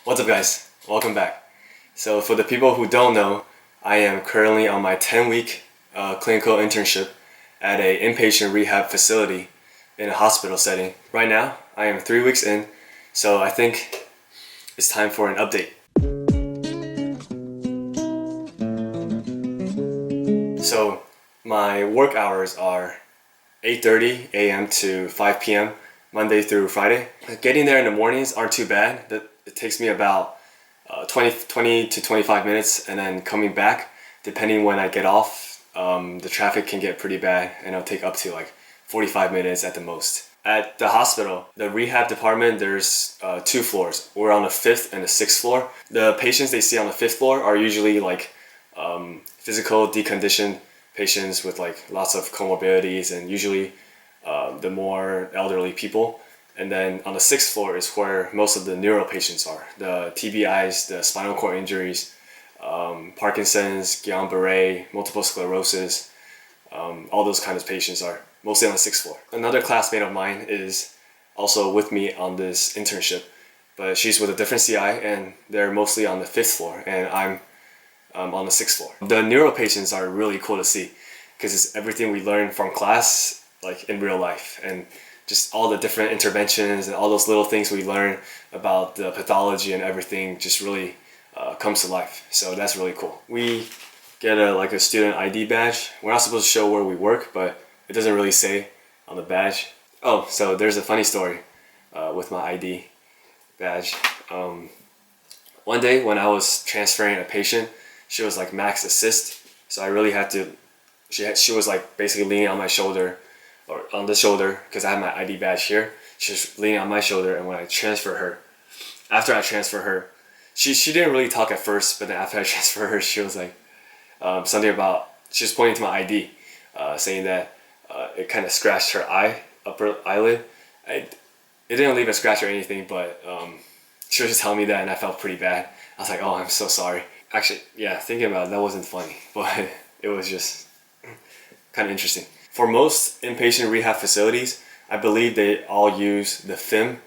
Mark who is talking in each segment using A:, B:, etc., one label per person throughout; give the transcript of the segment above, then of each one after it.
A: What's up guys? Welcome back. So for the people who don't know, I am currently on my 10-week clinical internship at a inpatient rehab facility in a hospital setting. Right now, I am 3 weeks in, so I think it's time for an update. So my work hours are 8:30 a.m. to 5 p.m. Monday through Friday. Getting there in the mornings aren't too bad. It takes me about 20 to 25 minutes, and then coming back, depending when I get off, the traffic can get pretty bad and it'll take up to like 45 minutes at the most. At the hospital, the rehab department, there's 2 floors. We're on the 5th and the 6th floor. The patients they see on the 5th floor are usually like physical deconditioned patients with like lots of comorbidities, and usually the more elderly people. And then on the 6th floor is where most of the neuro patients are. The TBIs, the spinal cord injuries, Parkinson's, Guillain-Barré, multiple sclerosis, all those kinds of patients are mostly on the 6th floor. Another classmate of mine is also with me on this internship, but she's with a different CI, and they're mostly on the 5th floor, and I'm on the 6th floor. The neuro patients are really cool to see because it's everything we learn from class, like in real life, and just all the different interventions and all those little things we learn about the pathology and everything just really comes to life. So that's really cool. We get a student ID badge. We're not supposed to show where we work, but it doesn't really say on the badge. Oh, so there's a funny story with my ID badge. One day when I was transferring a patient, she was like max assist, so I really had to, she was like basically leaning on my shoulder, or on the shoulder, because I have my ID badge here. She was leaning on my shoulder, and when I transfer her, after I transfer her, she didn't really talk at first, but then after I transfer her, she was like something about, she was pointing to my ID, saying that it kind of scratched her upper eyelid. It didn't leave a scratch or anything, but she was just telling me that, and I felt pretty bad. I was like, oh, I'm so sorry. Actually, yeah, thinking about it, that wasn't funny, but it was just kind of interesting. For most inpatient rehab facilities, I believe they all use the FIM,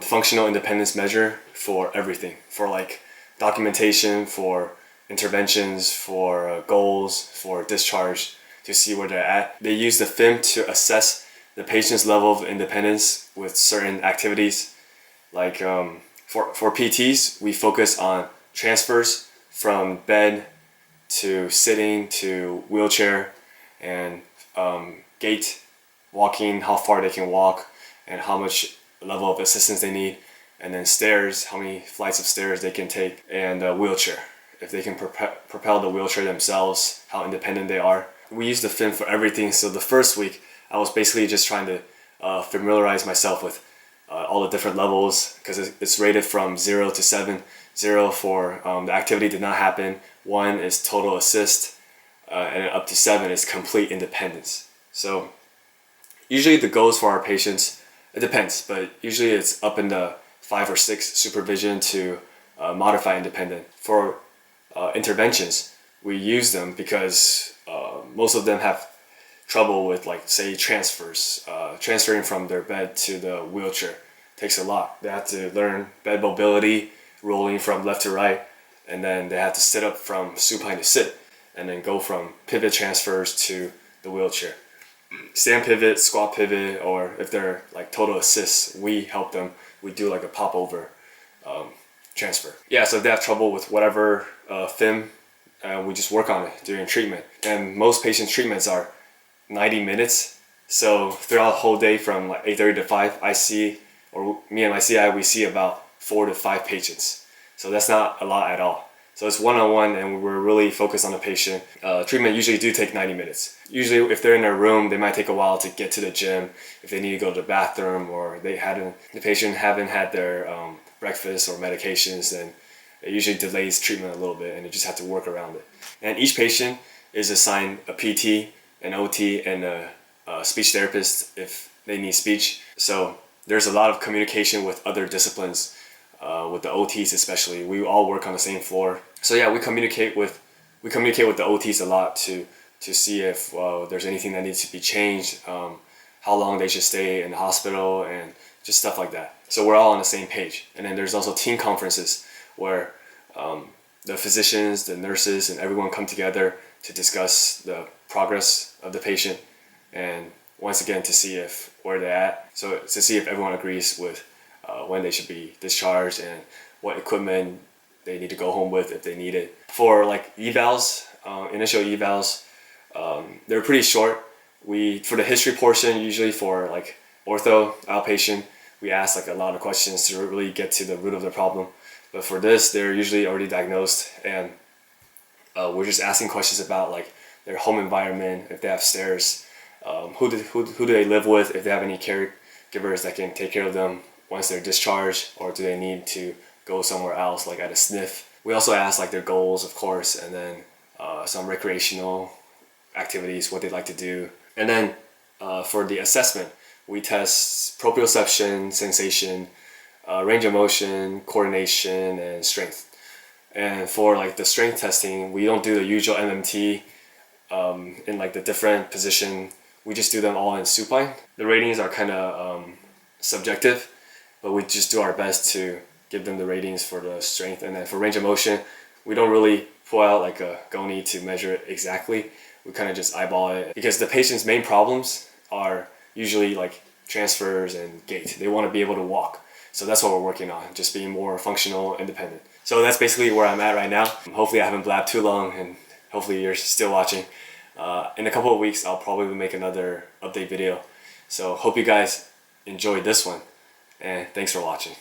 A: Functional Independence Measure, for everything. For like documentation, for interventions, for goals, for discharge, to see where they're at. They use the FIM to assess the patient's level of independence with certain activities. Like for PTs, we focus on transfers from bed to sitting to wheelchair, and gait, walking, how far they can walk and how much level of assistance they need, and then stairs, how many flights of stairs they can take, and wheelchair, if they can propel the wheelchair themselves, how independent they are. We use the FIM for everything. So the first week I was basically just trying to familiarize myself with all the different levels, because it's rated from 0 to 7. 0 for the activity did not happen, 1 is total assist, and up to 7 is complete independence. So usually the goals for our patients, it depends, but usually it's up in the 5 or 6 supervision to modify independent. For interventions, we use them because most of them have trouble with, like, say, transfers. Transferring from their bed to the wheelchair takes a lot. They have to learn bed mobility, rolling from left to right, and then they have to sit up from supine to sit, and then go from pivot transfers to the wheelchair. Stand pivot, squat pivot, or if they're like total assists, we help them. We do like a pop over transfer. Yeah, so if they have trouble with whatever FIM, we just work on it during treatment. And most patients' treatments are 90 minutes. So throughout the whole day from like 8:30 to 5, me and my CI, we see about 4 to 5 patients. So that's not a lot at all. So it's one-on-one, and we're really focused on the patient. Treatment usually do take 90 minutes. Usually if they're in their room, they might take a while to get to the gym, if they need to go to the bathroom, or the patient haven't had their breakfast or medications, then it usually delays treatment a little bit, and you just have to work around it. And each patient is assigned a PT, an OT, and a speech therapist if they need speech. So there's a lot of communication with other disciplines, with the OTs especially. We all work on the same floor. So yeah, we communicate with the OTs a lot to see if there's anything that needs to be changed, how long they should stay in the hospital, and just stuff like that. So we're all on the same page. And then there's also team conferences where the physicians, the nurses, and everyone come together to discuss the progress of the patient, and once again to see if where they're at. So to see if everyone agrees with when they should be discharged and what equipment they need to go home with if they need it. For like evals, initial evals, they're pretty short. For the history portion, usually for like ortho outpatient, we ask like a lot of questions to really get to the root of the problem. But for this, they're usually already diagnosed, and we're just asking questions about like their home environment, if they have stairs, who do they live with, if they have any caregivers that can take care of them once they're discharged, or do they need to go somewhere else, like at a SNF. We also ask like their goals, of course, and then some recreational activities, what they'd like to do. And then for the assessment, we test proprioception, sensation, range of motion, coordination, and strength. And for like the strength testing, we don't do the usual MMT in like the different position. We just do them all in supine. The ratings are kind of subjective, but we just do our best to give them the ratings for the strength. And then for range of motion, we don't really pull out like a goni to measure it exactly. We kind of just eyeball it, because the patient's main problems are usually like transfers and gait. They want to be able to walk. So that's what we're working on, just being more functional, independent. So that's basically where I'm at right now. Hopefully I haven't blabbed too long, and hopefully you're still watching. In a couple of weeks, I'll probably make another update video. So hope you guys enjoyed this one, and thanks for watching.